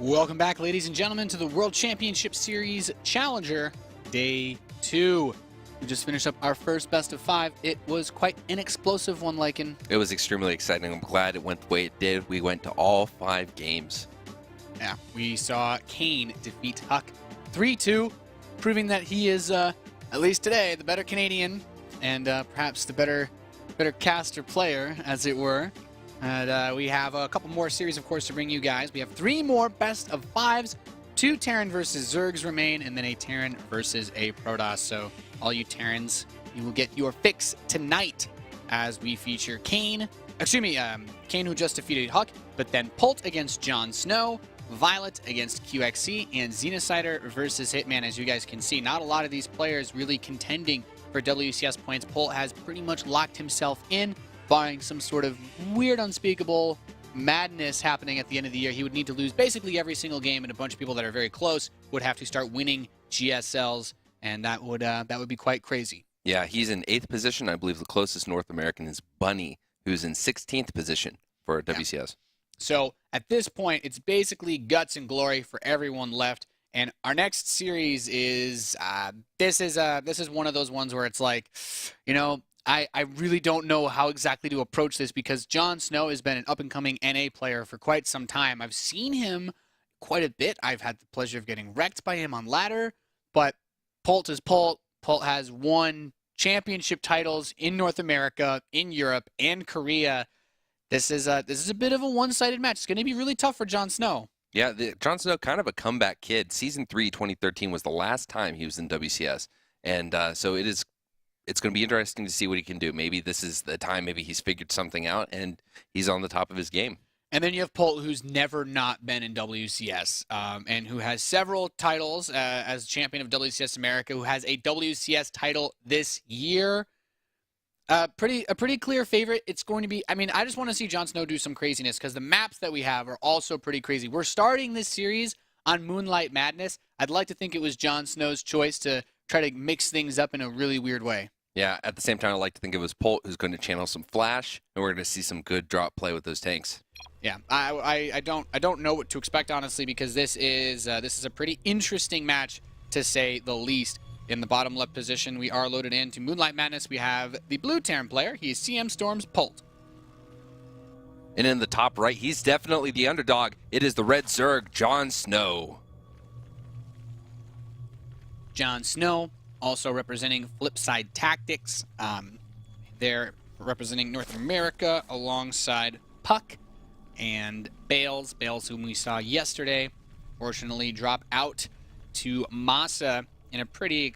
Welcome back, ladies and gentlemen, to the World Championship Series Challenger Day 2. We just finished up our first best of 5. It was quite an explosive one, Lycan. It was extremely exciting. I'm glad it went the way it did. We went to all 5 games. Yeah, we saw Kane defeat Huck 3-2, proving that he is, at least today, the better Canadian and perhaps the better caster player, as it were. And we have a couple more series, of course, to bring you guys. We have 3 more best of 5s. 2 Terran versus Zergs remain, and then a Terran versus a Protoss. So all you Terrans, you will get your fix tonight as we feature Kane. Excuse me, Kane, who just defeated Huck, but then Polt against JonSnow, Violet against QXC, and Xenocider versus Hitman. As you guys can see, not a lot of these players really contending for WCS points. Polt has pretty much locked himself in, barring some sort of weird, unspeakable madness happening at the end of the year. He would need to lose basically every single game, and a bunch of people that are very close would have to start winning GSLs, and that would be quite crazy. Yeah, he's in 8th position. I believe the closest North American is Bunny, who's in 16th position for WCS. Yeah. So at this point, it's basically guts and glory for everyone left. And our next series is this is one of those ones where it's like, you know, I really don't know how exactly to approach this, because JonSnow has been an up-and-coming NA player for quite some time. I've seen him quite a bit. I've had the pleasure of getting wrecked by him on ladder, but Polt is Polt. Polt has won championship titles in North America, in Europe, and Korea. This is a bit of a one-sided match. It's going to be really tough for JonSnow. Yeah, JonSnow, kind of a comeback kid. Season 3, 2013 was the last time he was in WCS, and so it's going to be interesting to see what he can do. Maybe this is the time. Maybe he's figured something out, and he's on the top of his game. And then you have Polt, who's never not been in WCS, and who has several titles as champion of WCS America, who has a WCS title this year. A pretty clear favorite. It's going to be, I mean, I just want to see JonSnow do some craziness, because the maps that we have are also pretty crazy. We're starting this series on Moonlight Madness. I'd like to think it was JonSnow's choice to try to mix things up in a really weird way. Yeah, at the same time, I like to think it was Polt who's going to channel some flash, and we're going to see some good drop play with those tanks. Yeah, I don't know what to expect, honestly, because this is a pretty interesting match, to say the least. In the bottom left position, we are loaded into Moonlight Madness. We have the blue Terran player. He is CM Storm's Polt. And in the top right, he's definitely the underdog. It is the red Zerg, JonSnow. JonSnow, also representing Flipside Tactics. They're representing North America alongside Puck and Bales. Bales, whom we saw yesterday, fortunately drop out to Masa in a pretty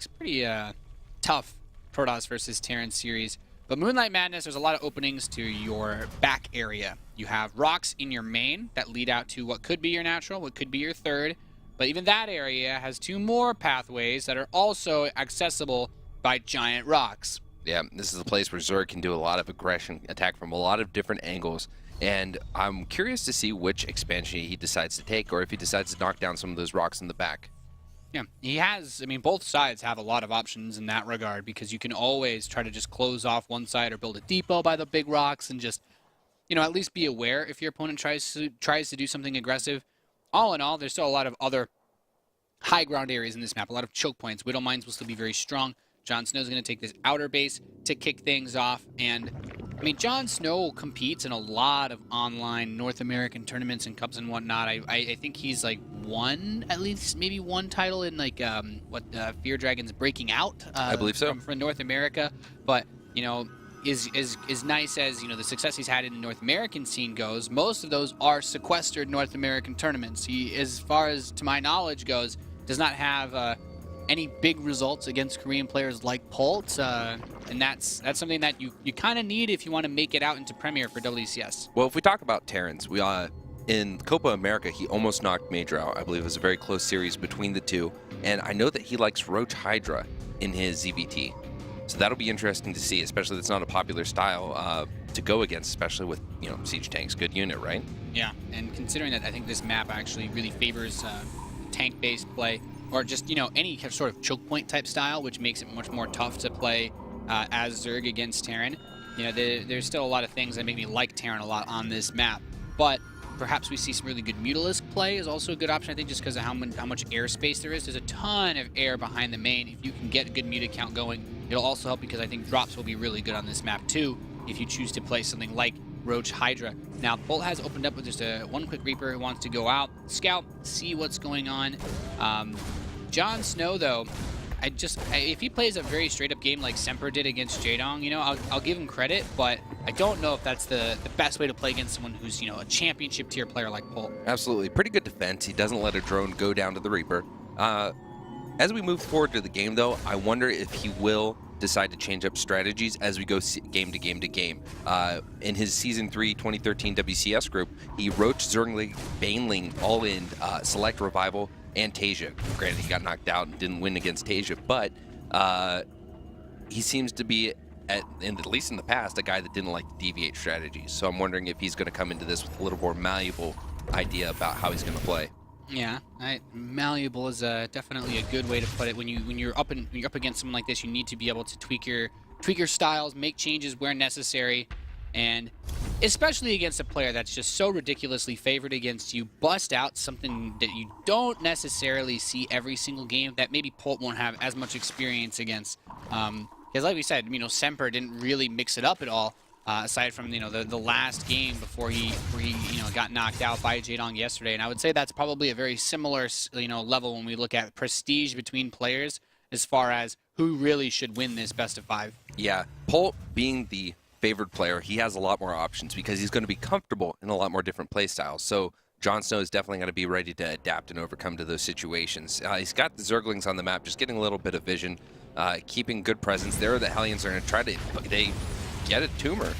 tough Protoss versus Terran series. But Moonlight Madness, there's a lot of openings to your back area. You have rocks in your main that lead out to what could be your natural, what could be your third. But even that area has 2 more pathways that are also accessible by giant rocks. Yeah, this is a place where Zerg can do a lot of aggression, attack from a lot of different angles. And I'm curious to see which expansion he decides to take, or if he decides to knock down some of those rocks in the back. Yeah, he has, I mean, both sides have a lot of options in that regard, because you can always try to just close off one side or build a depot by the big rocks and just, you know, at least be aware if your opponent tries to do something aggressive. All in all, there's still a lot of other high ground areas in this map, a lot of choke points. Widow Mines will still be very strong. JonSnow's going to take this outer base to kick things off. And, I mean, JonSnow competes in a lot of online North American tournaments and cups and whatnot. I think he's, like, won at least maybe one title in, like, Fear Dragons Breaking Out. I believe so. From North America. But, you know, is nice as, you know, the success he's had in the North American scene goes, most of those are sequestered North American tournaments. He, as far as to my knowledge goes, does not have any big results against Korean players like Polt, and that's something that you kind of need if you want to make it out into Premier for WCS. Well, if we talk about Terrans, we in Copa America, he almost knocked Major out. I believe it was a very close series between the two, and I know that he likes Roach Hydra in his ZVT. So that'll be interesting to see, especially that's not a popular style to go against, especially with, you know, siege tanks. Good unit, right? Yeah, and considering that I think this map actually really favors tank-based play, or just, you know, any sort of choke point type style, which makes it much more tough to play as Zerg against Terran. You know, there's still a lot of things that make me like Terran a lot on this map, but perhaps we see some really good Mutalisk play is also a good option, I think, just because of how much airspace there is. There's a ton of air behind the main. If you can get a good Muta count going, it'll also help because I think drops will be really good on this map too if you choose to play something like Roach Hydra. Now, Polt has opened up with just one quick Reaper who wants to go out, scout, see what's going on. JonSnow, though, if he plays a very straight-up game like Semper did against Jaedong, you know, I'll give him credit, but I don't know if that's the best way to play against someone who's, you know, a championship tier player like Polt. Absolutely. Pretty good defense. He doesn't let a drone go down to the Reaper. As we move forward to the game, though, I wonder if he will decide to change up strategies as we go game to game to game. In his Season 3 2013 WCS group, he Roach, Zergling, Baneling, all in Select, Revival, and Tasia. Granted, he got knocked out and didn't win against Tasia, but he seems to be, at least in the past, a guy that didn't like to deviate strategies. So I'm wondering if he's going to come into this with a little more malleable idea about how he's going to play. Yeah, malleable is definitely a good way to put it. When you're up against someone like this, you need to be able to tweak your styles, make changes where necessary, and especially against a player that's just so ridiculously favored against you, bust out something that you don't necessarily see every single game that maybe Polt won't have as much experience against. Because like we said, you know, Semper didn't really mix it up at all. Aside from, you know, the last game before he you know, got knocked out by Jaedong yesterday, and I would say that's probably a very similar, you know, level when we look at prestige between players as far as who really should win this best of 5. Yeah, Polt being the favored player, he has a lot more options because he's going to be comfortable in a lot more different play styles. So JonSnow is definitely going to be ready to adapt and overcome to those situations. He's got the Zerglings on the map, just getting a little bit of vision, keeping good presence. There, the Hellions are going to try to get a tumor.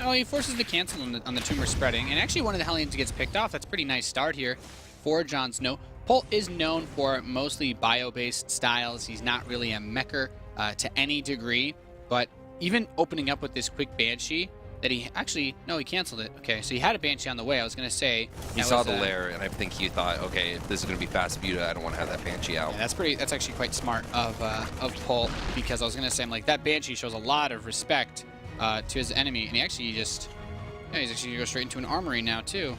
Oh, he forces the cancel on the tumor spreading, and actually one of the Hellions gets picked off. That's a pretty nice start here for JonSnow. Polt is known for mostly bio-based styles. He's not really a mecher to any degree, but even opening up with this quick Banshee that he canceled it. Okay, so he had a Banshee on the way. I was going to say... He saw the lair, and I think he thought, okay, if this is going to be fast Muta, I don't want to have that Banshee out. Yeah, that's actually quite smart of Polt, because I was going to say, I'm like, that Banshee shows a lot of respect to his enemy, and he's actually going to go straight into an armory now, too.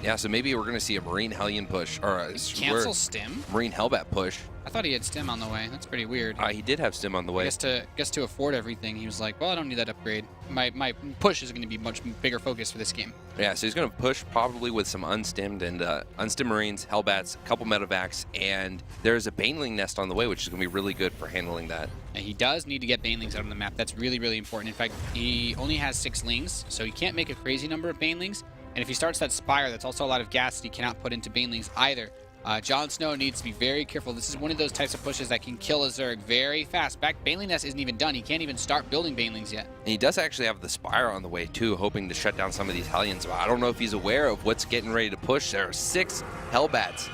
Yeah, so maybe we're going to see a Marine Hellion push, or a cancel stim? Marine Hellbat push. I thought he had stim on the way. That's pretty weird. He did have stim on the way. I guess to afford everything, he was like, well, I don't need that upgrade. My push is going to be much bigger focus for this game. Yeah, so he's going to push probably with some unstimmed and unstimmed Marines, Hellbats, a couple medevacs, and there's a Baneling nest on the way, which is going to be really good for handling that. And he does need to get Banelings out on the map. That's really, really important. In fact, he only has 6 lings, so he can't make a crazy number of Banelings. And if he starts that Spire, that's also a lot of gas that he cannot put into Banelings either. JonSnow needs to be very careful. This is one of those types of pushes that can kill a Zerg very fast. Baneling Nest isn't even done. He can't even start building Banelings yet. And he does actually have the Spire on the way, too, hoping to shut down some of these Hellions. I don't know if he's aware of what's getting ready to push. There are 6 Hellbats.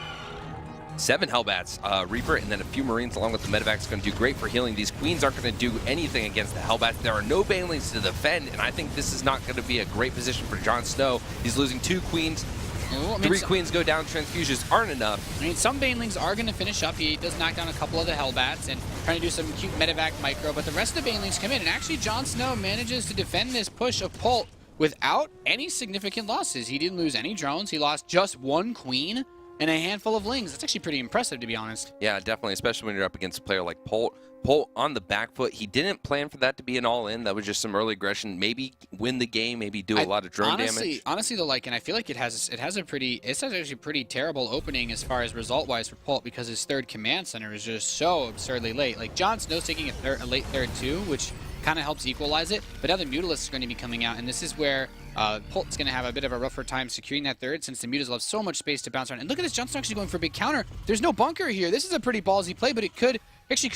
7 Hellbats, Reaper, and then a few Marines along with the medevacs going to do great for healing. These Queens aren't going to do anything against the Hellbats. There are no Banelings to defend, and I think this is not going to be a great position for JonSnow. He's losing 2 Queens. Ooh, 3 Queens go down. Transfusions aren't enough. I mean, some Banelings are going to finish up. He does knock down a couple of the Hellbats and trying to do some cute medevac micro, but the rest of the Banelings come in, and actually JonSnow manages to defend this push of Polt without any significant losses. He didn't lose any drones. He lost just 1 Queen and a handful of lings. That's actually pretty impressive, to be honest. Yeah, definitely, especially when you're up against a player like Polt. Polt on the back foot. He didn't plan for that to be an all-in. That was just some early aggression. Maybe win the game. Maybe do a lot of drone damage. Honestly, though, like, and I feel like it's actually a pretty terrible opening as far as result-wise for Polt, because his 3rd command center is just so absurdly late. Like, JonSnow's taking a late 3rd too, which kind of helps equalize it. But now the Mutalisks are going to be coming out, and this is where Polt's going to have a bit of a rougher time securing that 3rd, since the Mutas will have so much space to bounce around. And look at this, JonSnow actually going for a big counter. There's no bunker here. This is a pretty ballsy play, but it could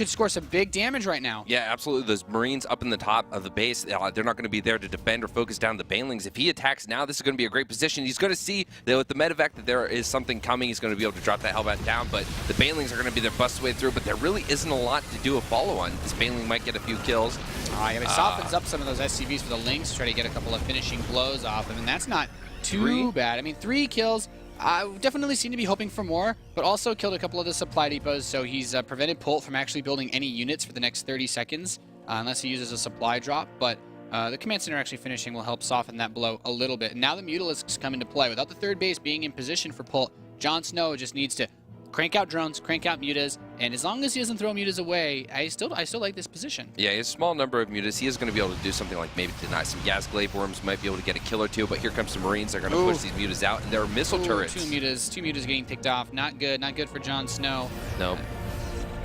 score some big damage right now. Yeah, absolutely. Those Marines up in the top of the base, they're not going to be there to defend or focus down the Banelings. If he attacks now, this is going to be a great position. He's going to see that with the medevac that there is something coming. He's going to be able to drop that Hellbat down, but the Banelings are going to be there, bust way through, but there really isn't a lot to do a follow-on. This Baneling might get a few kills. Yeah, it softens up some of those SCVs for the Lynx to try to get a couple of finishing blows off him, and that's not too bad. I mean, 3 kills. I definitely seem to be hoping for more, but also killed a couple of the supply depots, so he's prevented Polt from actually building any units for the next 30 seconds, unless he uses a supply drop. But The command center actually finishing will help soften that blow a little bit. And now the Mutalisks come into play. Without the third base being in position for Polt, JonSnow just needs to crank out drones, crank out mutas, and as long as he doesn't throw mutas away, I still like this position. Yeah, he has a small number of mutas. He is going to be able to do something like maybe deny some gas glaive worms, might be able to get a kill or two, but here comes some Marines. They're going to push these mutas out, and there are missile turrets. Two mutas getting picked off. Not good for JonSnow. No.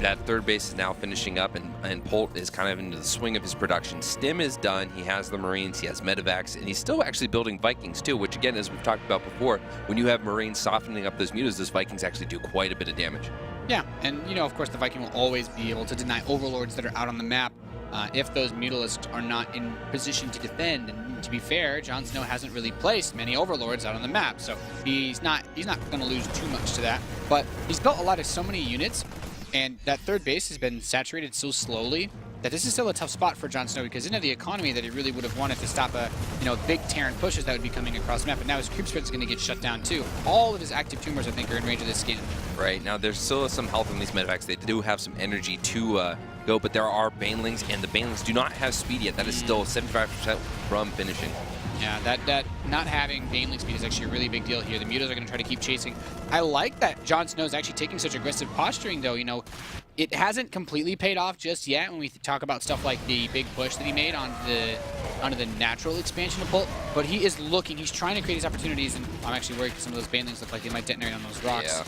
That third base is now finishing up, and Polt is kind of into the swing of his production. Stim is done. He has the Marines, he has medevacs, and he's still actually building Vikings too, which again, as we've talked about before, when you have Marines softening up those mutas, those Vikings actually do quite a bit of damage. Yeah, and of course, the Viking will always be able to deny overlords that are out on the map if those Mutalisks are not in position to defend. And to be fair, JonSnow hasn't really placed many overlords out on the map, so he's not going to lose too much to that. But he's built a lot of so many units. And that third base has been saturated so slowly that this is still a tough spot for JonSnow because he didn't have the economy that he really would have wanted to stop big Terran pushes that would be coming across the map. But now his creep spread is going to get shut down too. All of his active tumors, I think, are in range of this scan. Right. Now, there's still some health in these medevacs. They do have some energy to go, but there are Banelings, and the Banelings do not have speed yet. That is still 75% from finishing. Yeah, that not having Baneling speed is actually a really big deal here. The mutas are going to try to keep chasing. I like that JonSnow is actually taking such aggressive posturing, though. It hasn't completely paid off just yet when we talk about stuff like the big push that he made onto the natural expansion of Polt. But he is looking. He's trying to create these opportunities, and I'm actually worried because some of those Banelings look like they might detonate on those rocks. Yeah.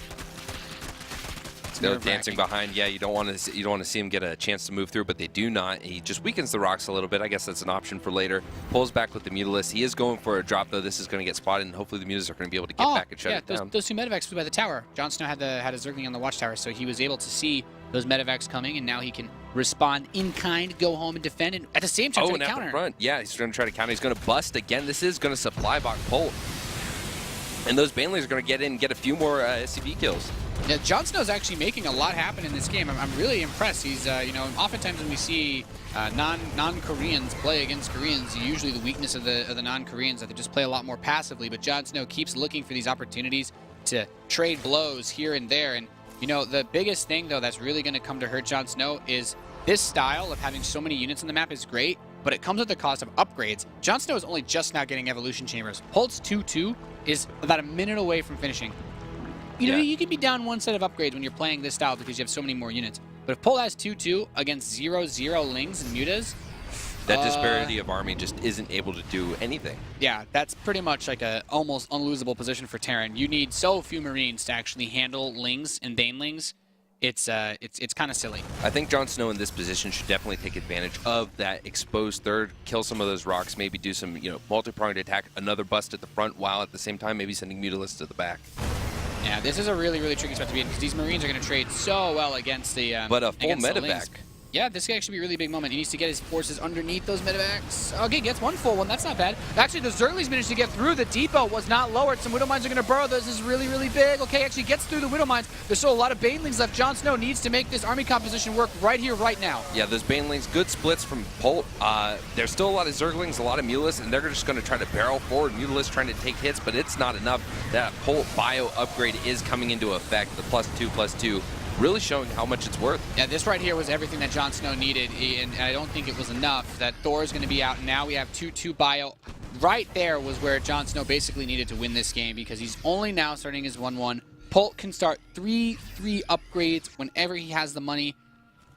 They're dancing behind. Yeah, you don't want to see him get a chance to move through, but they do not. He just weakens the rocks a little bit. I guess that's an option for later. Pulls back with the Mutalist. He is going for a drop, though. This is going to get spotted, and hopefully the Mutas are going to be able to get back and shut it down. Those two medevacs flew by the tower. JonSnow had a Zergling on the watchtower, so he was able to see those medevacs coming, and now he can respond in kind, go home and defend, and at the same time try to counter. At the front. Yeah, he's going to try to counter. He's going to bust again. This is going to supply block Polt. And those Banelings are going to get in and get a few more SCV kills. Yeah, JonSnow's actually making a lot happen in this game. I'm really impressed. He's, oftentimes when we see non-Koreans play against Koreans, usually the weakness of the non-Koreans that they just play a lot more passively. But JonSnow keeps looking for these opportunities to trade blows here and there. And the biggest thing though that's really going to come to hurt JonSnow is this style of having so many units on the map is great, but it comes at the cost of upgrades. JonSnow is only just now getting evolution chambers. Polt's 2-2 is about a minute away from finishing. You can be down one set of upgrades when you're playing this style because you have so many more units. But if Polt has 2-2 against 0-0 Lings and Mutas, that disparity of army just isn't able to do anything. Yeah, that's pretty much like a almost unlosable position for Terran. You need so few Marines to actually handle Lings and Banelings. It's kind of silly. I think JonSnow in this position should definitely take advantage of that exposed third, kill some of those rocks, maybe do some multi-pronged attack, another bust at the front, while at the same time maybe sending Mutalisks to the back. Yeah, this is a really, really tricky spot to be in because these Marines are going to trade so well against the but a full medevac. Yeah, this could actually be a really big moment. He needs to get his forces underneath those medevacs. Okay, gets one full one. That's not bad. Actually, the Zerglings managed to get through. The depot was not lowered. Some Widow Mines are going to burrow. This is really, really big. Okay, actually gets through the Widow Mines. There's still a lot of Banelings left. JonSnow needs to make this army composition work right here, right now. Yeah, those Banelings, good splits from Polt. There's still a lot of Zerglings, a lot of Mutalisks, and they're just going to try to barrel forward. Mutalisks trying to take hits, but it's not enough. That Polt bio upgrade is coming into effect. The +2/+2. Really showing how much it's worth. Yeah, this right here was everything that JonSnow needed, and I don't think it was enough. That Thor is going to be out, and now we have 2-2 bio. Right there was where JonSnow basically needed to win this game because he's only now starting his 1-1. Polt can start 3-3 upgrades whenever he has the money,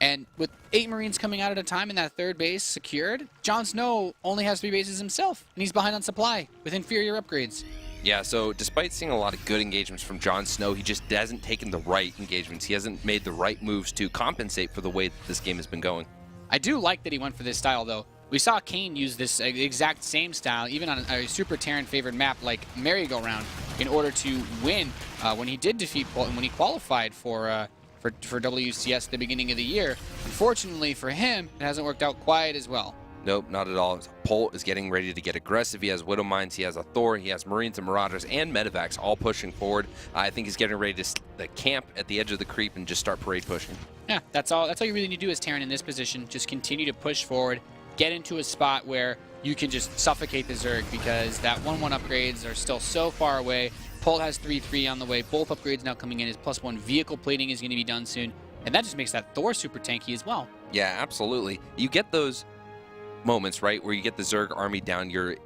and with 8 Marines coming out at a time and that third base secured, JonSnow only has 3 bases himself, and he's behind on supply with inferior upgrades. Yeah, so despite seeing a lot of good engagements from JonSnow, he just hasn't taken the right engagements. He hasn't made the right moves to compensate for the way that this game has been going. I do like that he went for this style, though. We saw Kane use this exact same style, even on a super Terran-favored map like Merry-Go-Round, in order to win when he did defeat Polt and when he qualified for WCS at the beginning of the year. Unfortunately for him, it hasn't worked out quite as well. Nope, not at all. Polt is getting ready to get aggressive. He has Widow Mines, he has a Thor, he has Marines and Marauders and Medevacs all pushing forward. I think he's getting ready to camp at the edge of the creep and just start parade pushing. Yeah, that's all you really need to do as Terran in this position. Just continue to push forward, get into a spot where you can just suffocate the Zerg because that 1-1 upgrades are still so far away. Polt has 3-3 on the way. Both upgrades now coming in. His +1 vehicle plating is going to be done soon. And that just makes that Thor super tanky as well. Yeah, absolutely. You get those moments, right, where you get the Zerg army down, you're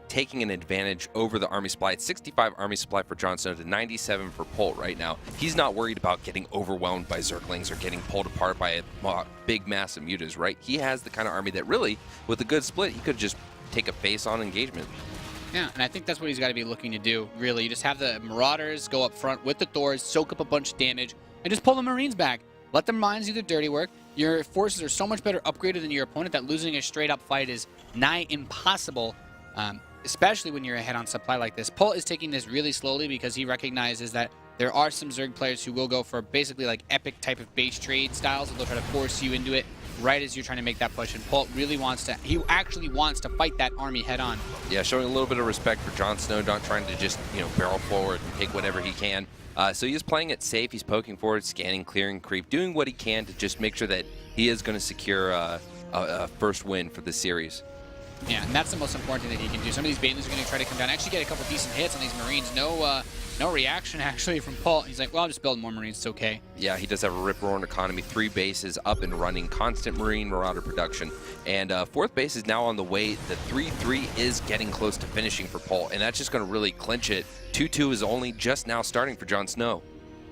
taking an advantage over the army supply. It's 65 army supply for JonSnow to 97 for Polt right now. He's not worried about getting overwhelmed by Zerglings or getting pulled apart by a big mass of mutas, right? He has the kind of army that really, with a good split, he could just take a face-on engagement. Yeah, and I think that's what he's got to be looking to do, really. You just have the Marauders go up front with the Thors, soak up a bunch of damage, and just pull the Marines back. Let the Mines do the dirty work. Your forces are so much better upgraded than your opponent that losing a straight-up fight is nigh impossible, especially when you're ahead on supply like this. Polt is taking this really slowly because he recognizes that there are some Zerg players who will go for basically like epic type of base trade styles, and they'll try to force you into it right as you're trying to make that push. And Polt really wants to, he actually wants to fight that army head on. Yeah, showing a little bit of respect for JonSnow, not trying to just, barrel forward and take whatever he can. So he's playing it safe. He's poking forward, scanning, clearing creep, doing what he can to just make sure that he is going to secure a first win for the series. Yeah, and that's the most important thing that he can do. Some of these Banelings are going to try to come down, actually get a couple decent hits on these Marines. No reaction, actually, from Polt. He's like, well, I'll just build more Marines. It's okay. Yeah, he does have a rip-roaring economy. 3 bases up and running. Constant Marine Marauder production. And 4th base is now on the way. The 3-3 is getting close to finishing for Polt, and that's just going to really clinch it. 2-2 is only just now starting for JonSnow.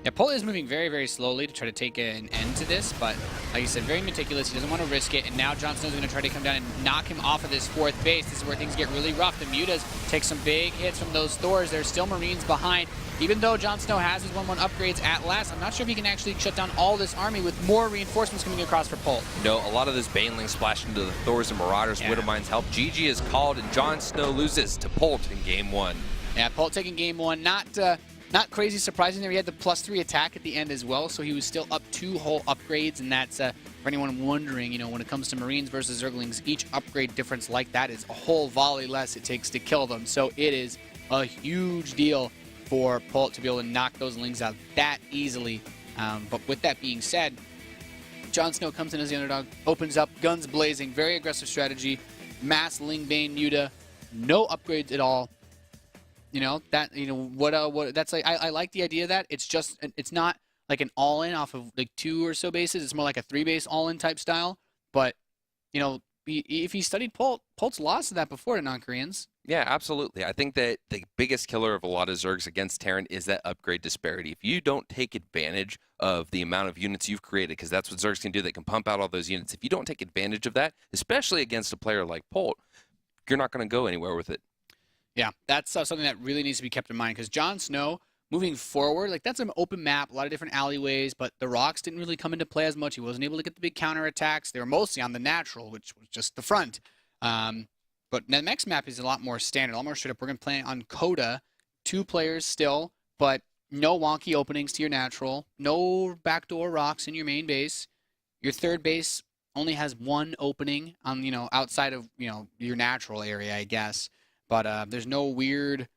Yeah, Polt is moving very, very slowly to try to take an end to this, but like you said, very meticulous. He doesn't want to risk it, and now JonSnow's going to try to come down and knock him off of this 4th base. This is where things get really rough. The Mutas take some big hits from those Thors. There's still Marines behind. Even though JonSnow has his 1-1 upgrades at last, I'm not sure if he can actually shut down all this army with more reinforcements coming across for Polt. No, a lot of this Baneling splashed into the Thors and Marauders. Yeah. Widowmine's help. GG is called, and JonSnow loses to Polt in Game 1. Yeah, Polt taking Game 1. Not crazy surprising there. He had the +3 attack at the end as well, so he was still up 2 whole upgrades, and that's, for anyone wondering, when it comes to Marines versus Zerglings, each upgrade difference like that is a whole volley less it takes to kill them. So it is a huge deal for Polt to be able to knock those Lings out that easily. But with that being said, JonSnow comes in as the underdog, opens up, guns blazing, very aggressive strategy, mass Lingbane Muta, no upgrades at all. That's like, I like the idea of that. It's not like an all-in off of like 2 or so bases. It's more like a 3-base all-in type style. But, if he studied Polt, Polt's lost to that before to non-Koreans. Yeah, absolutely. I think that the biggest killer of a lot of Zergs against Terran is that upgrade disparity. If you don't take advantage of the amount of units you've created, because that's what Zergs can do, they can pump out all those units. If you don't take advantage of that, especially against a player like Polt, you're not going to go anywhere with it. Yeah, that's something that really needs to be kept in mind, because JonSnow, moving forward, like that's an open map, a lot of different alleyways, but the rocks didn't really come into play as much. He wasn't able to get the big counterattacks. They were mostly on the natural, which was just the front. But the next map is a lot more standard, a lot more straight up. We're going to play on Coda, 2 players still, but no wonky openings to your natural, no backdoor rocks in your main base. Your 3rd base only has 1 opening on, outside of, your natural area, I guess. But there's no weird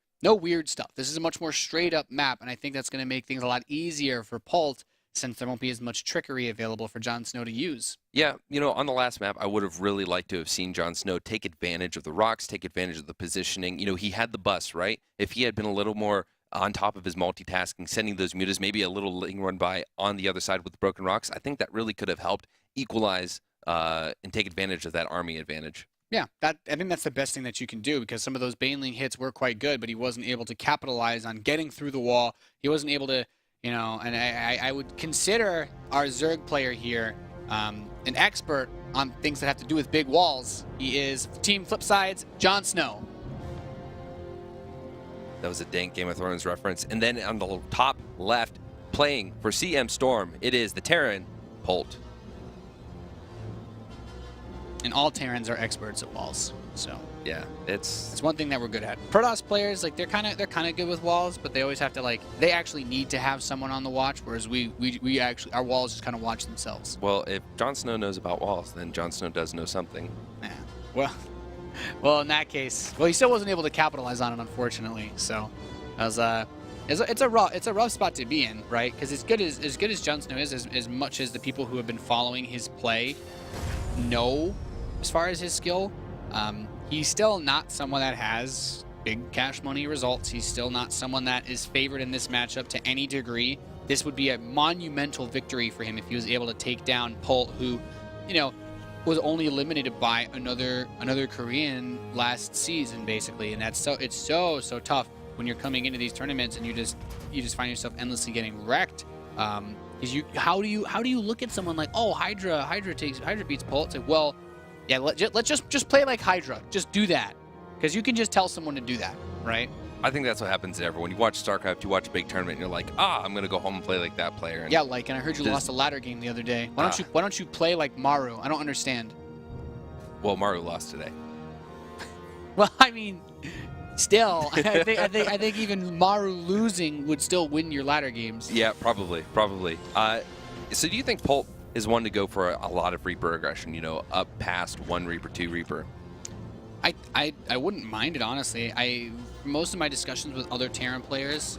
stuff. This is a much more straight up map, and I think that's going to make things a lot easier for Polt, since there won't be as much trickery available for JonSnow to use. Yeah, on the last map, I would have really liked to have seen JonSnow take advantage of the rocks, take advantage of the positioning. He had the bus, right? If he had been a little more on top of his multitasking, sending those mutas, maybe a little Ling run by on the other side with the broken rocks, I think that really could have helped equalize and take advantage of that army advantage. Yeah, I think that's the best thing that you can do, because some of those Baneling hits were quite good, but he wasn't able to capitalize on getting through the wall. He wasn't able to, and I would consider our Zerg player here an expert on things that have to do with big walls. He is Team Flipside's JonSnow. That was a dank Game of Thrones reference. And then on the top left, playing for CM Storm, it is the Terran, Polt. And all Terrans are experts at walls, so yeah, it's one thing that we're good at. Protoss players, like they're kind of good with walls, but they always have to they actually need to have someone on the watch, whereas we actually, our walls just kind of watch themselves. Well, if JonSnow knows about walls, then JonSnow does know something. Yeah. Well, in that case, he still wasn't able to capitalize on it, unfortunately. So, it's a rough spot to be in, right? Because as good as JonSnow is, as much as the people who have been following his play know. As far as his skill, he's still not someone that has big cash money results. He's still not someone that is favored in this matchup to any degree. This would be a monumental victory for him if he was able to take down Polt, who, was only eliminated by another Korean last season, basically, and it's so tough when you're coming into these tournaments and you just find yourself endlessly getting wrecked. How do you look at someone like, oh, Hydra beats Polt? It's like, well, yeah, let's just play like Hydra. Just do that, because you can just tell someone to do that, right? I think that's what happens to everyone. You watch StarCraft, you watch a big tournament, and you're like, I'm gonna go home and play like that player. And yeah, and I heard you lost a ladder game the other day. Why don't you play like Maru? I don't understand. Well, Maru lost today. Well, I mean, still, I think even Maru losing would still win your ladder games. Yeah, probably. So do you think Polt is one to go for a lot of Reaper aggression? You know, up past 1 Reaper, 2 Reaper. I wouldn't mind it, honestly. Most of my discussions with other Terran players,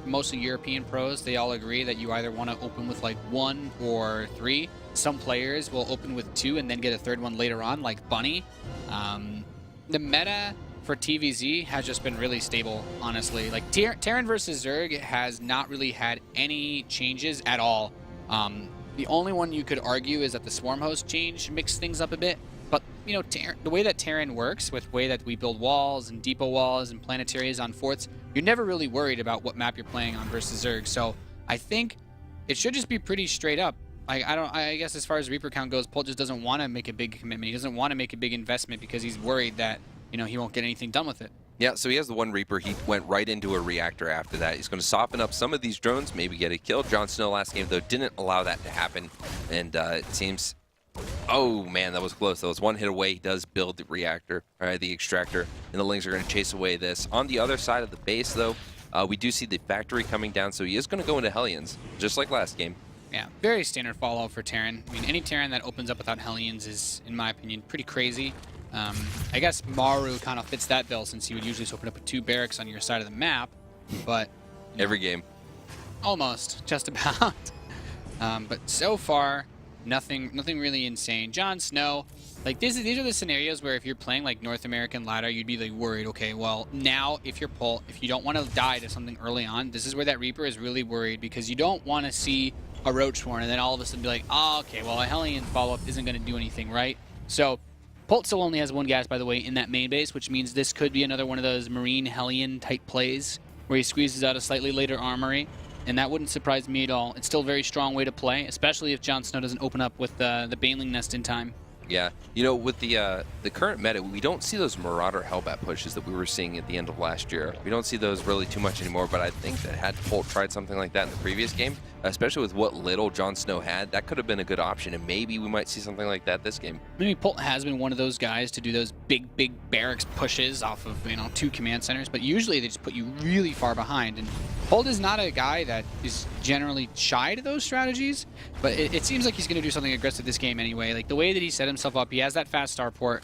mostly European pros, they all agree that you either want to open with like 1 or 3. Some players will open with 2 and then get a 3rd one later on, like Bunny. The meta for TvZ has just been really stable, honestly. Like Terran versus Zerg has not really had any changes at all. The only one you could argue is that the Swarm Host change mixed things up a bit. But, you know, the way that Terran works, with the way that we build walls and depot walls and planetaries on forts, you're never really worried about what map you're playing on versus Zerg. So I think it should just be pretty straight up. I guess as far as Reaper count goes, Polt just doesn't want to make a big commitment. He doesn't want to make a big investment because he's worried that, you know, he won't get anything done with it. Yeah, so he has the 1 Reaper. He went right into a reactor after that. He's going to soften up some of these drones, maybe get a kill. JonSnow last game, though, didn't allow that to happen. And it seems... Oh, man, that was close. That was 1 hit away. He does build the reactor, the extractor, and the Lings are going to chase away this. On the other side of the base, though, we do see the factory coming down, so he is going to go into Hellions, just like last game. Yeah, very standard follow for Terran. I mean, any Terran that opens up without Hellions is, in my opinion, pretty crazy. I guess Maru kind of fits that bill, since he would usually just open up with 2 barracks on your side of the map, but... Every game. Almost, just about. But so far... Nothing really insane. JonSnow, like these are the scenarios where if you're playing like North American ladder, you'd be like worried, okay, well now if you're Polt, if you don't want to die to something early on, this is where that Reaper is really worried, because you don't want to see a Roach Swarm and then all of a sudden be like, oh, okay, well a Hellion follow-up isn't going to do anything, right? So Polt still only has 1 gas, by the way, in that main base, which means this could be another one of those Marine Hellion type plays where he squeezes out a slightly later armory. And that wouldn't surprise me at all. It's still a very strong way to play, especially if JonSnow doesn't open up with the Baneling Nest in time. Yeah, you know, with the current meta, we don't see those Marauder Hellbat pushes that we were seeing at the end of last year. We don't see those really too much anymore, but I think that had Polt tried something like that in the previous game, especially with what little JonSnow had, that could have been a good option, and maybe we might see something like that this game. Maybe Polt has been one of those guys to do those big barracks pushes off of, you know, 2 command centers, but usually they just put you really far behind. And Polt is not a guy that is generally shy to those strategies, but it seems like he's going to do something aggressive this game anyway. Like the way that he set himself up, he has that fast starport.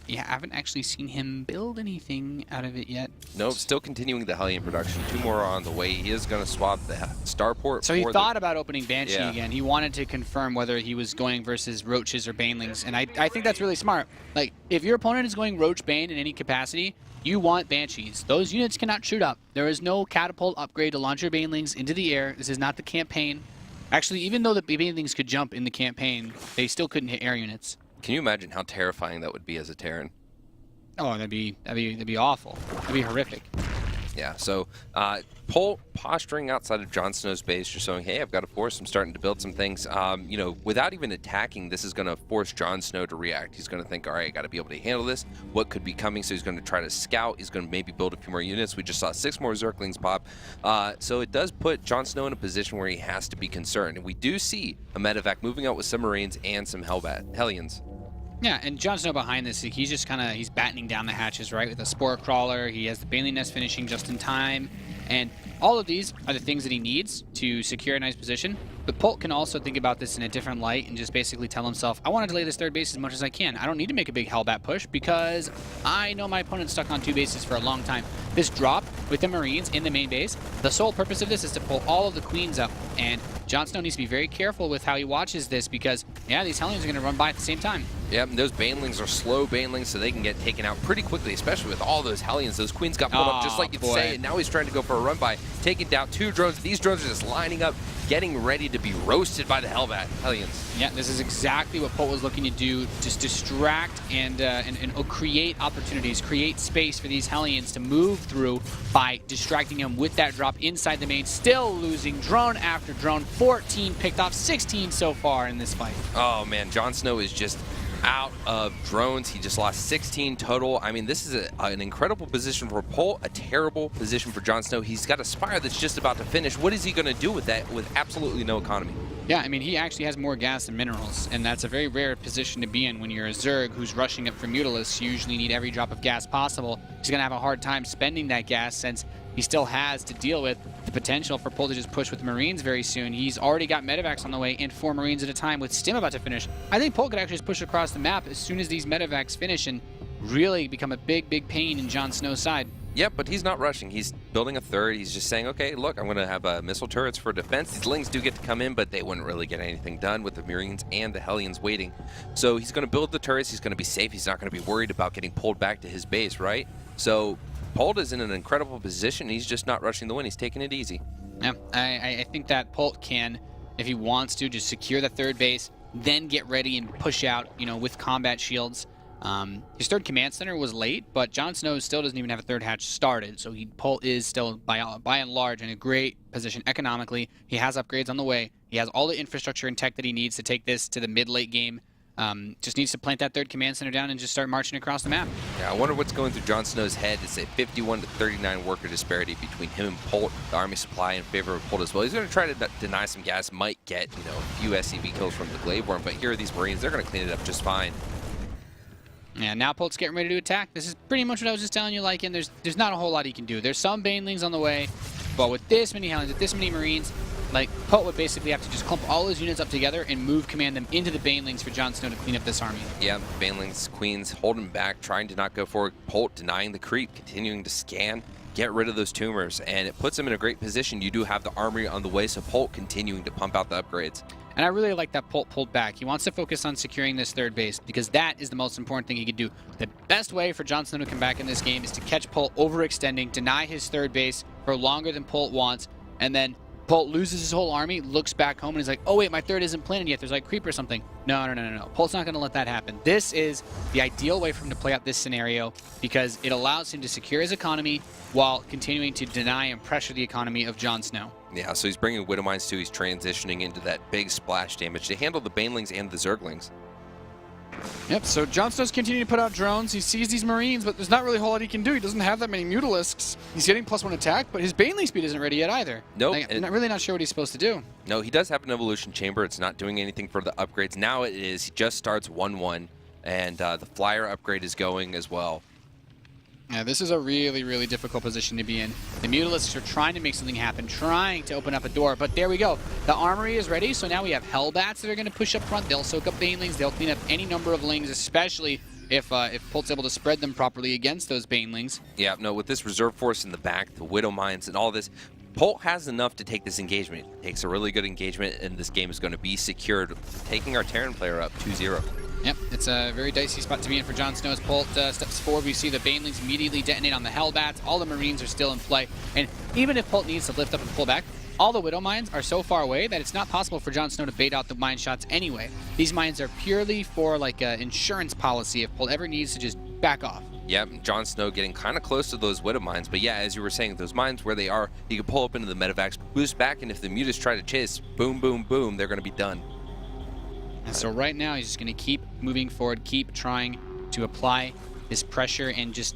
You haven't actually seen him build anything out of it yet. Nope, still continuing the Hellion production. 2 more on the way. He is going to swap the starport. So he thought about opening Banshee again. He wanted to confirm whether he was going versus Roaches or Banelings, and I think that's really smart. Like, if your opponent is going Roach Bane in any capacity, you want Banshees. Those units cannot shoot up. There is no catapult upgrade to launch your Banelings into the air. This is not the campaign. Actually, even though the Banelings could jump in the campaign, they still couldn't hit air units. Can you imagine how terrifying that would be as a Terran? Oh, that'd be awful. That'd be horrific. Yeah, so Polt posturing outside of JonSnow's base, just showing, hey, I've got a force, I'm starting to build some things. You know, without even attacking, this is going to force JonSnow to react. He's going to think, all right, I got to be able to handle this. What could be coming? So he's going to try to scout. He's going to maybe build a few more units. We just saw 6 more Zerglings pop. So it does put JonSnow in a position where he has to be concerned. And we do see a medevac moving out with some Marines and some Hellions. Yeah, and JonSnow behind this, he's just he's battening down the hatches, right, with a Spore Crawler. He has the Baneling Nest finishing just in time. And all of these are the things that he needs to secure a nice position. But Polt can also think about this in a different light and just basically tell himself, I want to delay this 3rd base as much as I can. I don't need to make a big Hellbat push because I know my opponent's stuck on 2 bases for a long time. This drop with the Marines in the main base, the sole purpose of this is to pull all of the Queens up. And JonSnow needs to be very careful with how he watches this because, yeah, these Hellions are going to run by at the same time. Yep, and those Banelings are slow Banelings, so they can get taken out pretty quickly, especially with all those Hellions. Those Queens got pulled up just like you'd say, and now he's trying to go for a run-by, taking down 2 drones. These drones are just lining up, getting ready to be roasted by the Hellions. Yeah, this is exactly what Polt was looking to do, just distract and create opportunities, create space for these Hellions to move through by distracting them with that drop inside the main, still losing drone after drone. 14 picked off, 16 so far in this fight. Oh man, JonSnow is just out of drones. He just lost 16 total. I mean, this is an incredible position for Polt, a terrible position for JonSnow. He's got a Spire that's just about to finish. What is he going to do with that with absolutely no economy? Yeah, I mean, he actually has more gas than minerals, and that's a very rare position to be in when you're a Zerg who's rushing up for Mutalisk. You usually need every drop of gas possible. He's going to have a hard time spending that gas since he still has to deal with the potential for Polt to just push with Marines very soon. He's already got medevacs on the way and 4 Marines at a time with Stim about to finish. I think Polt could actually just push across the map as soon as these medevacs finish and really become a big, big pain in JonSnow's side. Yep, but he's not rushing. He's building a third. He's just saying, okay, look, I'm going to have missile turrets for defense. These Lings do get to come in, but they wouldn't really get anything done with the Marines and the Hellions waiting. So he's going to build the turrets. He's going to be safe. He's not going to be worried about getting pulled back to his base, right? So Polt is in an incredible position. He's just not rushing the win. He's taking it easy. Yeah, I think that Polt can, if he wants to, just secure the third base, then get ready and push out, with combat shields. His third command center was late, but JonSnow still doesn't even have a third hatch started, so Polt is still, by and large, in a great position economically. He has upgrades on the way. He has all the infrastructure and tech that he needs to take this to the mid-late game. Just needs to plant that third command center down and just start marching across the map. Yeah, I wonder what's going through JonSnow's head. It's a 51 to 39 worker disparity between him and Polt. The army supply in favor of Polt as well. He's going to try to deny some gas. Might get, a few SCV kills from the Glaive Worm, but here are these Marines. They're going to clean it up just fine. Yeah, now Polt's getting ready to attack. This is pretty much what I was just telling you, and there's not a whole lot he can do. There's some Banelings on the way, but with this many Hellions, with this many Marines, Polt would basically have to just clump all his units up together and command them into the Banelings for JonSnow to clean up this army. Yeah, Banelings, Queens holding back, trying to not go forward. Polt denying the creep, continuing to scan, get rid of those tumors, and it puts him in a great position. You do have the armory on the way, so Polt continuing to pump out the upgrades. And I really like that Polt pulled back. He wants to focus on securing this third base because that is the most important thing he could do. The best way for JonSnow to come back in this game is to catch Polt overextending, deny his third base for longer than Polt wants, and then Polt loses his whole army, looks back home, and is like, oh wait, my third isn't planted yet. There's creep or something. No. Polt's not going to let that happen. This is the ideal way for him to play out this scenario because it allows him to secure his economy while continuing to deny and pressure the economy of JonSnow. Yeah, so he's bringing Widow Mines too. He's transitioning into that big splash damage to handle the Banelings and the Zerglings. Yep, so JonSnow's continuing to put out drones. He sees these Marines, but there's not really a whole lot he can do. He doesn't have that many Mutalisks. He's getting +1 attack, but his Baneling speed isn't ready yet either. Nope. I'm really not sure what he's supposed to do. No, he does have an evolution chamber. It's not doing anything for the upgrades. Now it is. He just starts 1-1, and the flyer upgrade is going as well. Yeah, this is a really, really difficult position to be in. The Mutalisks are trying to make something happen, trying to open up a door, but there we go. The armory is ready, so now we have Hellbats that are going to push up front. They'll soak up Banelings. They'll clean up any number of Lings, especially if Polt's able to spread them properly against those Banelings. Yeah, no, with this reserve force in the back, the Widow Mines, and all this, Polt has enough to take this engagement. It takes a really good engagement, and this game is going to be secured, taking our Terran player up 2-0. Yep, it's a very dicey spot to be in for JonSnow. As Polt steps forward, we see the Banelings immediately detonate on the Hellbats. All the Marines are still in play. And even if Polt needs to lift up and pull back, all the Widow Mines are so far away that it's not possible for JonSnow to bait out the mine shots anyway. These mines are purely for an insurance policy if Polt ever needs to just back off. Yep, JonSnow getting kind of close to those Widow Mines, but yeah, as you were saying, those mines where they are, you can pull up into the medevacs, boost back, and if the Mutas try to chase, boom, boom, boom, they're going to be done. And so right now, he's just going to keep moving forward, keep trying to apply this pressure and just,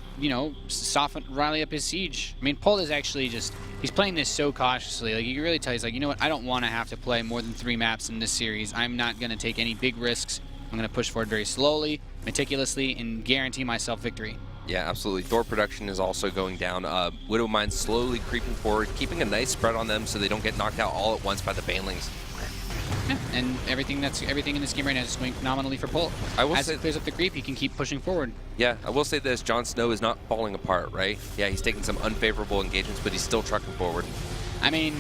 rally up his siege. I mean, Polt is actually he's playing this so cautiously. You can really tell he's like, you know what, I don't want to have to play more than 3 maps in this series. I'm not going to take any big risks. I'm going to push forward very slowly, meticulously, and guarantee myself victory. Yeah, absolutely. Thor production is also going down. Widow Mines slowly creeping forward, keeping a nice spread on them so they don't get knocked out all at once by the Banelings. Yeah, and everything in this game right now is just going phenomenally for Polt. As he clears up the creep, he can keep pushing forward. Yeah, I will say this, JonSnow is not falling apart, right? Yeah, he's taking some unfavorable engagements, but he's still trucking forward. I mean,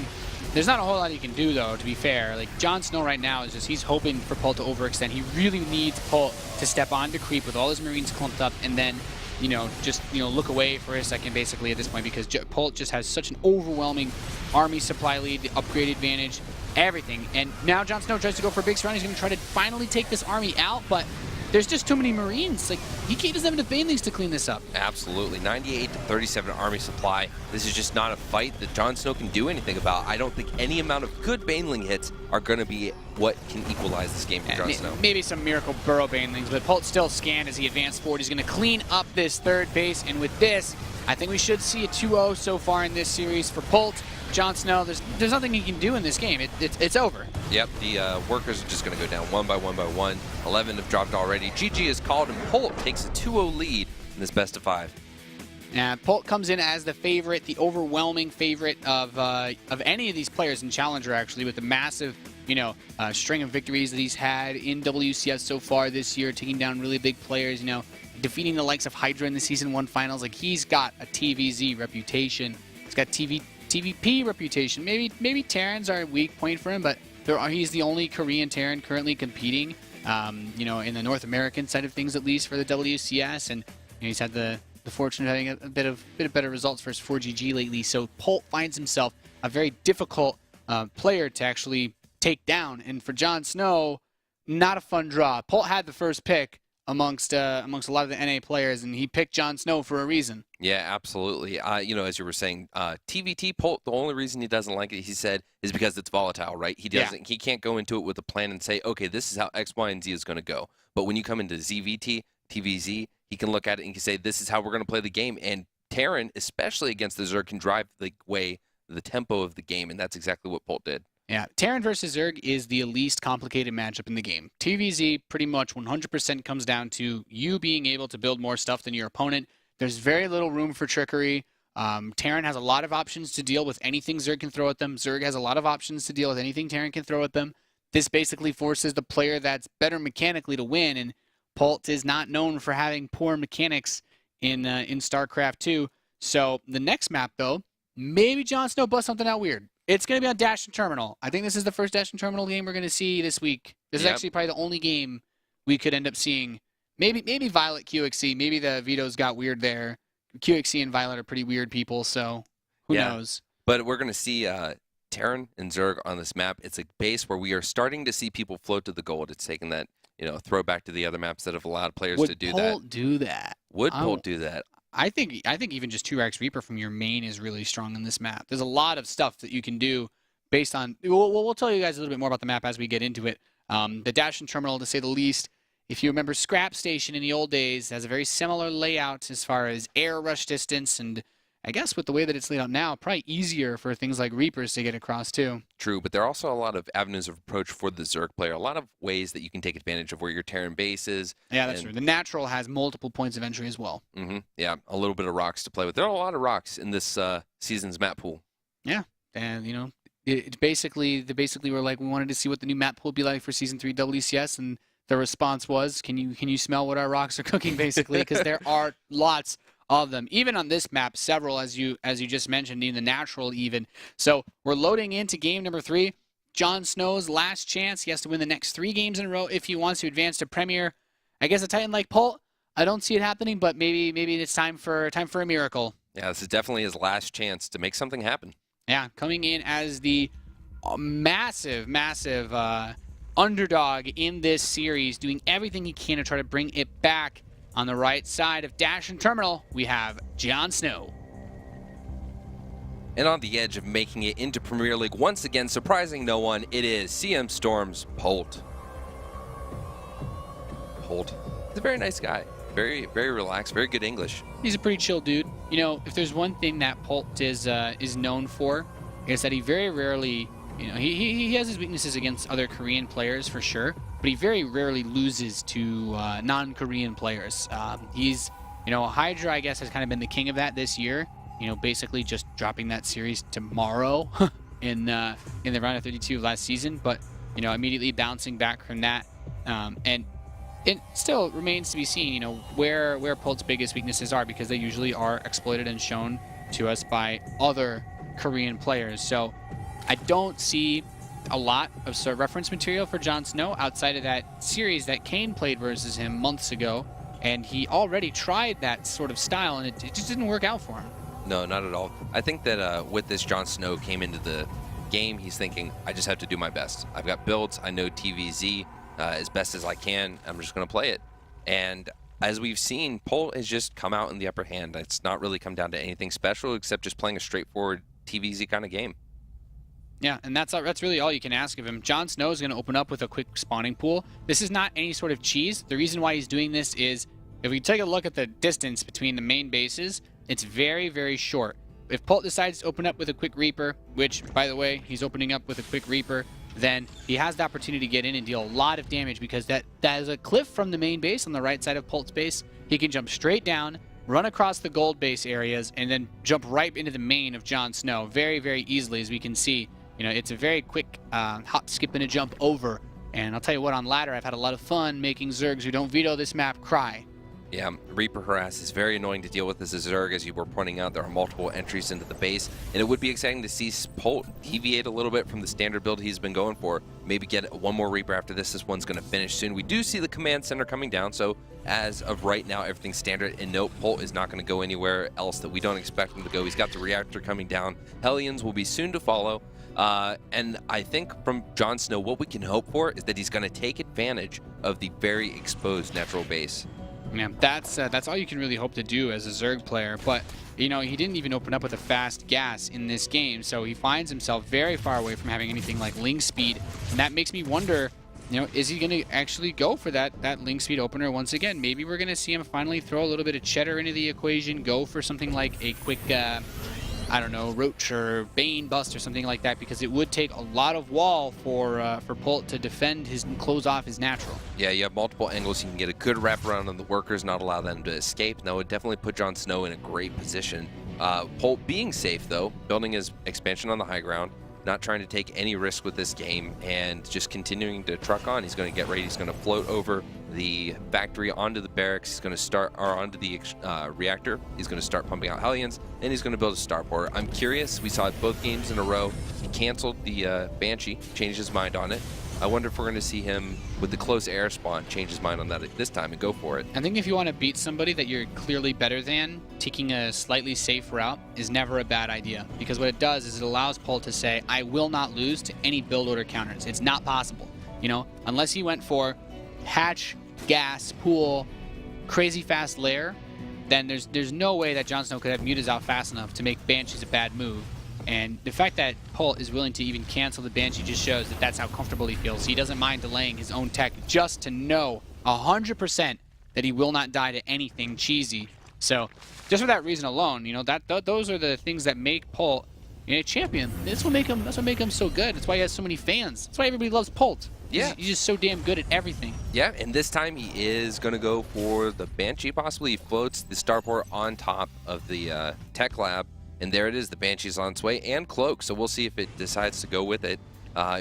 there's not a whole lot he can do, though, to be fair. JonSnow right now is he's hoping for Polt to overextend. He really needs Polt to step onto creep with all his Marines clumped up and then, look away for a second, basically, at this point, because Polt just has such an overwhelming army supply lead, the upgrade advantage. everything. And now JonSnow tries to go for a big surround. He's going to try to finally take this army out, but there's just too many Marines. Like, he doesn't have enough banelings to clean this up. Absolutely. 98 to 37 army supply. This is just not a fight that JonSnow can do anything about. I don't think any amount of good baneling hits are going to be what can equalize this game for JonSnow. Maybe some Miracle Burrow banelings, but Polt still scanned as he advanced forward. He's going to clean up this third base, and with this, I think we should see a 2-0 so far in this series for Polt. JonSnow, there's nothing he can do in this game. It's over. Yep, the workers are just going to go down one by one. 11 have dropped already. GG is called, and Polt takes a 2-0 lead in this best of 5. And Polt comes in as the favorite, the overwhelming favorite of any of these players in Challenger, actually, with the massive, string of victories that he's had in WCS so far this year, taking down really big players, defeating the likes of Hydra in the Season 1 finals. Like, he's got a TvZ reputation. He's got TVP reputation. Maybe Terrans are a weak point for him, but he's the only Korean Terran currently competing, in the North American side of things, at least for the WCS, and he's had the fortune of having a bit of better results for his 4GG lately. So Polt finds himself a very difficult player to actually take down, and for JonSnow, not a fun draw. Polt had the first pick amongst a lot of the NA players, and he picked JonSnow for a reason. Yeah, absolutely. As you were saying, TVT Polt, the only reason he doesn't like it, he said, is because it's volatile, right? He can't go into it with a plan and say, okay, this is how X, Y, and Z is going to go. But when you come into ZVT, TvZ, he can look at it and he can say, this is how we're going to play the game. And Terran, especially against the Zerg, can drive the tempo of the game, and that's exactly what Polt did. Yeah, Terran versus Zerg is the least complicated matchup in the game. TvZ pretty much 100% comes down to you being able to build more stuff than your opponent. There's very little room for trickery. Terran has a lot of options to deal with anything Zerg can throw at them. Zerg has a lot of options to deal with anything Terran can throw at them. This basically forces the player that's better mechanically to win, and Polt is not known for having poor mechanics in StarCraft 2. So the next map, though, maybe JonSnow busts something out weird. It's going to be on Dash and Terminal. I think this is the first Dash and Terminal game we're going to see this week. This is actually probably the only game we could end up seeing. Maybe Violet QXC. Maybe the vetoes got weird there. QXC and Violet are pretty weird people, so who knows? But we're going to see Terran and Zerg on this map. It's a base where we are starting to see people float to the gold. It's taken that throwback to the other maps that have allowed players to do that. Would Polt do that? Would Polt do that? I think even just 2x Reaper from your main is really strong in this map. There's a lot of stuff that you can do based on. We'll tell you guys a little bit more about the map as we get into it. The Dash and Terminal, to say the least. If you remember, Scrap Station in the old days has a very similar layout as far as air rush distance, and I guess with the way that it's laid out now, probably easier for things like Reapers to get across too. True, but there are also a lot of avenues of approach for the Zerg player. A lot of ways that you can take advantage of where your Terran base is. Yeah, that's true. The Natural has multiple points of entry as well. Yeah, a little bit of rocks to play with. There are a lot of rocks in this season's map pool. Yeah, and it basically were like, we wanted to see what the new map pool would be like for Season 3 WCS, and the response was, can you smell what our rocks are cooking, basically, because there are lots of them. Even on this map, several, as you just mentioned, in the Natural even. So we're loading into game number 3. JonSnow's last chance. He has to win the next 3 games in a row if he wants to advance to Premier. I guess a Titan like Polt, I don't see it happening, but maybe it's time for a miracle. Yeah, this is definitely his last chance to make something happen. Yeah, coming in as the massive underdog in this series, doing everything he can to try to bring it back. On the right side of Dash and Terminal, we have JonSnow. And on the edge of making it into Premier League, once again, surprising no one, it is CM Storm's Polt. Polt is a very nice guy. Very, very relaxed, very good English. He's a pretty chill dude. If there's one thing that Polt is known for, is that he very rarely, he has his weaknesses against other Korean players for sure, but he very rarely loses to non-Korean players. He's, Hydra, I guess, has kind of been the king of that this year. Basically just dropping that series tomorrow in the round of 32 of last season, but immediately bouncing back from that. And it still remains to be seen, where Polt's biggest weaknesses are, because they usually are exploited and shown to us by other Korean players. So I don't see a lot of sort of reference material for JonSnow outside of that series that Kane played versus him months ago, and he already tried that sort of style, and it just didn't work out for him. No, not at all. I think that with this, JonSnow came into the game, he's thinking, I just have to do my best. I've got builds. I know TvZ as best as I can. I'm just going to play it. And as we've seen, Polt has just come out in the upper hand. It's not really come down to anything special except just playing a straightforward TvZ kind of game. Yeah, and that's really all you can ask of him. JonSnow is going to open up with a quick spawning pool. This is not any sort of cheese. The reason why he's doing this is, if we take a look at the distance between the main bases, it's very, very short. If Polt decides to open up with a quick Reaper, which, by the way, he's opening up with a quick Reaper, then he has the opportunity to get in and deal a lot of damage, because that is a cliff from the main base on the right side of Polt's base. He can jump straight down, run across the gold base areas, and then jump right into the main of JonSnow very, very easily, as we can see. You know, it's a very quick hop, skip, and a jump over. And I'll tell you what, on ladder, I've had a lot of fun making Zergs who don't veto this map cry. Yeah, Reaper harass is very annoying to deal with as a Zerg. As you were pointing out, there are multiple entries into the base, and it would be exciting to see Polt deviate a little bit from the standard build he's been going for. Maybe get one more Reaper after this. This one's going to finish soon. We do see the command center coming down, so as of right now, everything's standard. And note, Polt is not going to go anywhere else that we don't expect him to go. He's got the reactor coming down. Hellions will be soon to follow. And I think from JonSnow, what we can hope for is that he's going to take advantage of the very exposed natural base. Yeah, that's all you can really hope to do as a Zerg player. But, you know, he didn't even open up with a fast gas in this game, so he finds himself very far away from having anything like Ling speed. And that makes me wonder, you know, is he going to actually go for that Ling speed opener once again? Maybe we're going to see him finally throw a little bit of cheddar into the equation, go for something like a quick, I don't know, Roach or Bane bust or something like that, because it would take a lot of wall for Polt to defend his and close off his natural. Yeah, you have multiple angles. You can get a good wraparound on the workers, not allow them to escape. And that would definitely put JonSnow in a great position. Polt being safe, though, building his expansion on the high ground, not trying to take any risk with this game, and just continuing to truck on. He's going to get ready. He's going to float over the factory onto the barracks. He's going to start, or onto the reactor. He's going to start pumping out Hellions, and he's going to build a starport. I'm curious. We saw it both games in a row. He canceled the Banshee, changed his mind on it. I wonder if we're going to see him with the close air spawn change his mind on that this time and go for it. I think if you want to beat somebody that you're clearly better than, taking a slightly safe route is never a bad idea, because what it does is it allows Polt to say, I will not lose to any build order counters. It's not possible. You know, unless he went for hatch, gas, pool, crazy fast lair, then there's no way that JonSnow could have mutas out fast enough to make Banshees a bad move. And the fact that Polt is willing to even cancel the Banshee just shows that that's how comfortable he feels. He doesn't mind delaying his own tech just to know 100% that he will not die to anything cheesy. So just for that reason alone, you know, those are the things that make Polt a champion. That's what make him so good. That's why he has so many fans. That's why everybody loves Polt. Yeah. He's just so damn good at everything. Yeah, and this time he is going to go for the Banshee, possibly. He floats the starport on top of the tech lab. And there it is, the Banshee's on its way, and Cloak. So we'll see if it decides to go with it.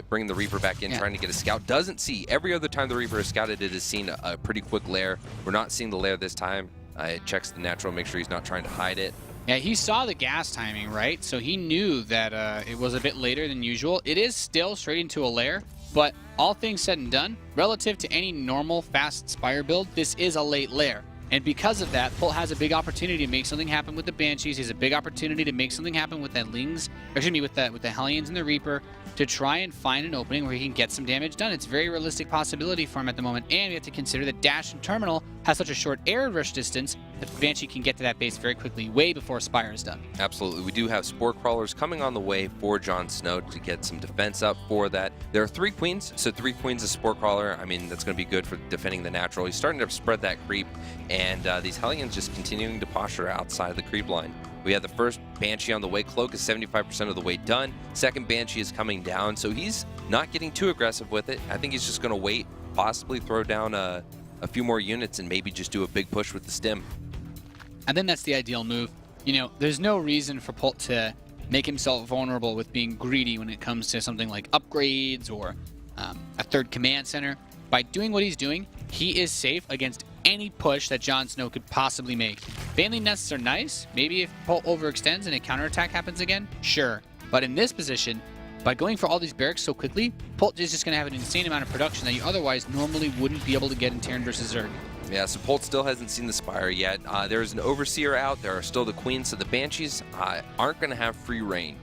Bring the Reaper back in, trying to get a scout. Doesn't see. Every other time the Reaper is scouted, it has seen a pretty quick lair. We're not seeing the lair this time. It checks the natural, make sure he's not trying to hide it. Yeah, he saw the gas timing, right? So he knew that it was a bit later than usual. It is still straight into a lair, but all things said and done, relative to any normal fast Spire build, this is a late lair. And because of that, Polt has a big opportunity to make something happen with the Banshees. He has a big opportunity to make something happen with that Lings, or excuse me, with the Hellions and the Reaper, to try and find an opening where he can get some damage done. It's a very realistic possibility for him at the moment, and we have to consider that Dash and Terminal has such a short air rush distance that the Banshee can get to that base very quickly, way before Spire is done. Absolutely. We do have Spore Crawlers coming on the way for JonSnow to get some defense up for that. There are 3 Queens, so 3 Queens of Spore Crawler. I mean, that's going to be good for defending the natural. He's starting to spread that creep, and these Hellions just continuing to posture outside of the creep line. We have the first Banshee on the way. Cloak is 75% of the way done. Second Banshee is coming down, so he's not getting too aggressive with it. I think he's just going to wait, possibly throw down a few more units, and maybe just do a big push with the stim. I think that's the ideal move. You know, there's no reason for Polt to make himself vulnerable with being greedy when it comes to something like upgrades or a third command center. By doing what he's doing, he is safe against any push that JonSnow could possibly make. Baneley nests are nice. Maybe if Polt overextends and a counterattack happens again, sure. But in this position, by going for all these barracks so quickly, Polt is just going to have an insane amount of production that you otherwise normally wouldn't be able to get in Terran versus Zerg. Yeah, so Polt still hasn't seen the Spire yet. There's an Overseer out. There are still the Queens, so the Banshees aren't going to have free reign.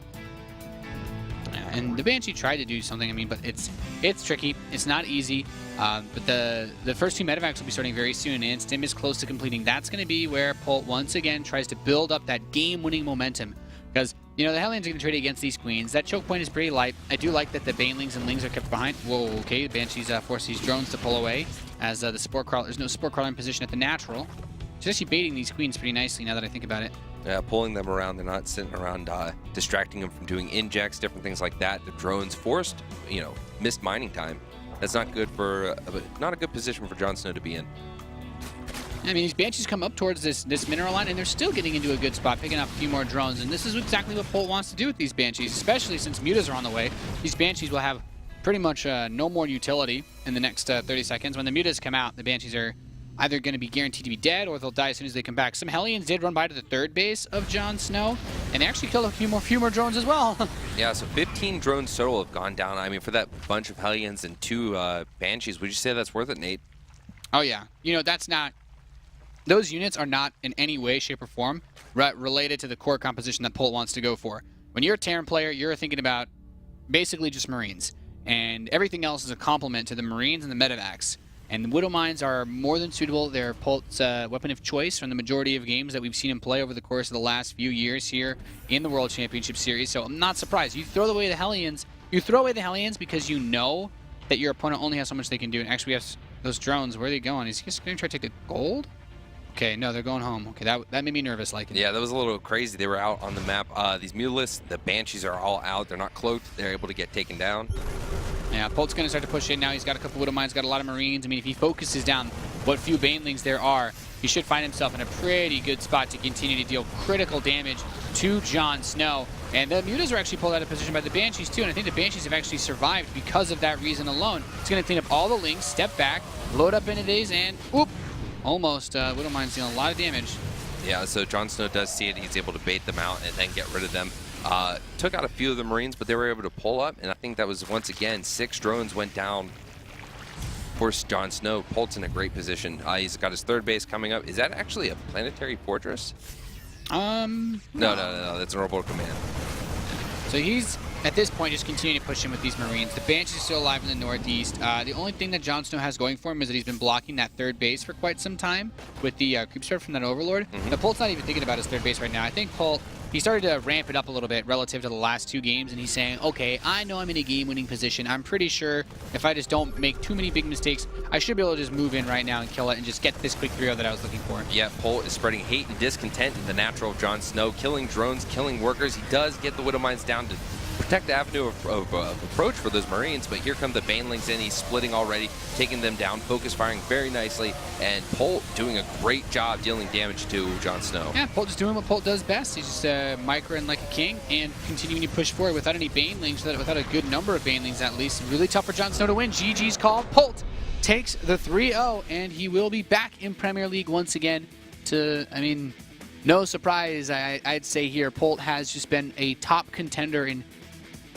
Yeah, and the Banshee tried to do something. I mean, but it's tricky. It's not easy. But the first two medevacs will be starting very soon, and Stim is close to completing. That's going to be where Polt once again tries to build up that game-winning momentum. Because, you know, the Hellions are going to trade against these Queens. That choke point is pretty light. I do like that the Banelings and Lings are kept behind. Whoa, okay. The Banshees force these drones to pull away as the Spore Crawler. There's no Spore Crawler in position at the natural. She's actually baiting these Queens pretty nicely now that I think about it. Yeah, pulling them around. They're not sitting around distracting them from doing injects, different things like that. The drones forced, you know, missed mining time. That's not good for, not a good position for JonSnow to be in. I mean, these Banshees come up towards this mineral line, and they're still getting into a good spot, picking up a few more drones. And this is exactly what Polt wants to do with these Banshees, especially since mutas are on the way. These Banshees will have pretty much no more utility in the next 30 seconds. When the mutas come out, the Banshees are either going to be guaranteed to be dead, or they'll die as soon as they come back. Some Hellions did run by to the third base of JonSnow, and they actually killed a few more drones as well. Yeah, so 15 drones total have gone down. I mean, for that bunch of Hellions and 2 Banshees, would you say that's worth it, Nate? Oh, yeah. You know, that's not... Those units are not in any way, shape, or form related to the core composition that Polt wants to go for. When you're a Terran player, you're thinking about basically just Marines, and everything else is a complement to the Marines and the medevacs. And the Widow Mines are more than suitable. They're Polt's weapon of choice from the majority of games that we've seen him play over the course of the last few years here in the World Championship Series. So I'm not surprised. You throw away the Hellions. You throw away the Hellions because you know that your opponent only has so much they can do. And actually, we have those drones. Where are they going? Is he just going to try to take the gold? Okay, no, they're going home. Okay, that made me nervous. Like it. Yeah, that was a little crazy. They were out on the map. These Mutalisks, the Banshees are all out. They're not cloaked. They're able to get taken down. Yeah, Polt's going to start to push in now. He's got a couple Widow Mines, got a lot of Marines. I mean, if he focuses down what few Banelings there are, he should find himself in a pretty good spot to continue to deal critical damage to JonSnow. And the mutas are actually pulled out of position by the Banshees too, and I think the Banshees have actually survived because of that reason alone. It's going to clean up all the links, step back, load up into days, and whoop! Almost. Widow Mine's dealing a lot of damage. Yeah, so JonSnow does see it. He's able to bait them out and then get rid of them. Took out a few of the Marines, but they were able to pull up, and I think that was, once again, 6 drones went down for JonSnow. Polt's in a great position. He's got his third base coming up. Is that actually a planetary fortress? No, that's an orbital command. So he's, at this point, just continuing to push in with these Marines. The Banshee's still alive in the northeast. The only thing that JonSnow has going for him is that he's been blocking that third base for quite some time with the creep spread from that Overlord. Mm-hmm. Now, Polt's not even thinking about his third base right now. I think Polt, he started to ramp it up a little bit relative to the last 2 games, and he's saying, okay, I know I'm in a game-winning position. I'm pretty sure if I just don't make too many big mistakes, I should be able to just move in right now and kill it and just get this quick 3-0 that I was looking for. Yeah, Polt is spreading hate and discontent in the natural of JonSnow, killing drones, killing workers. He does get the Widow Mines down to protect the avenue of approach for those Marines, but here come the Banelings in. He's splitting already, taking them down, focus firing very nicely, and Polt doing a great job dealing damage to JonSnow. Yeah, Polt just doing what Polt does best. He's just microing like a king and continuing to push forward without any Banelings, without a good number of Banelings at least. Really tough for JonSnow to win. GG's called. Polt takes the 3-0, and he will be back in Premier League once again to, I mean, no surprise, I'd say here, Polt has just been a top contender in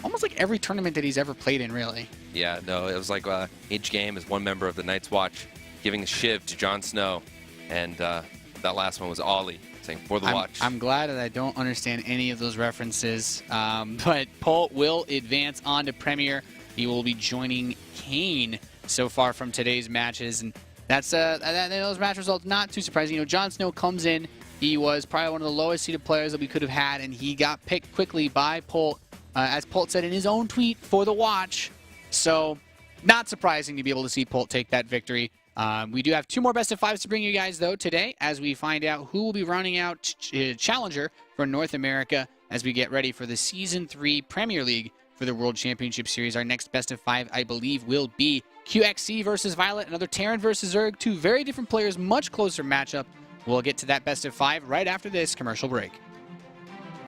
almost like every tournament that he's ever played in, really. Yeah, no, it was like each game is one member of the Night's Watch giving a shiv to JonSnow, and that last one was Ollie saying for the watch. I'm glad that I don't understand any of those references, but Polt will advance on to Premier. He will be joining Kane so far from today's matches, and that's those match results not too surprising. You know, JonSnow comes in. He was probably one of the lowest seeded players that we could have had, and he got picked quickly by Polt. As Polt said in his own tweet, for the watch. So, not surprising to be able to see Polt take that victory. We do have 2 more best of 5s to bring you guys, though, today, as we find out who will be rounding out Challenger for North America as we get ready for the Season 3 Premier League for the World Championship Series. Our next best of 5, I believe, will be QXC versus Violet, another Terran versus Zerg. 2 very different players, much closer matchup. We'll get to that best of 5 right after this commercial break.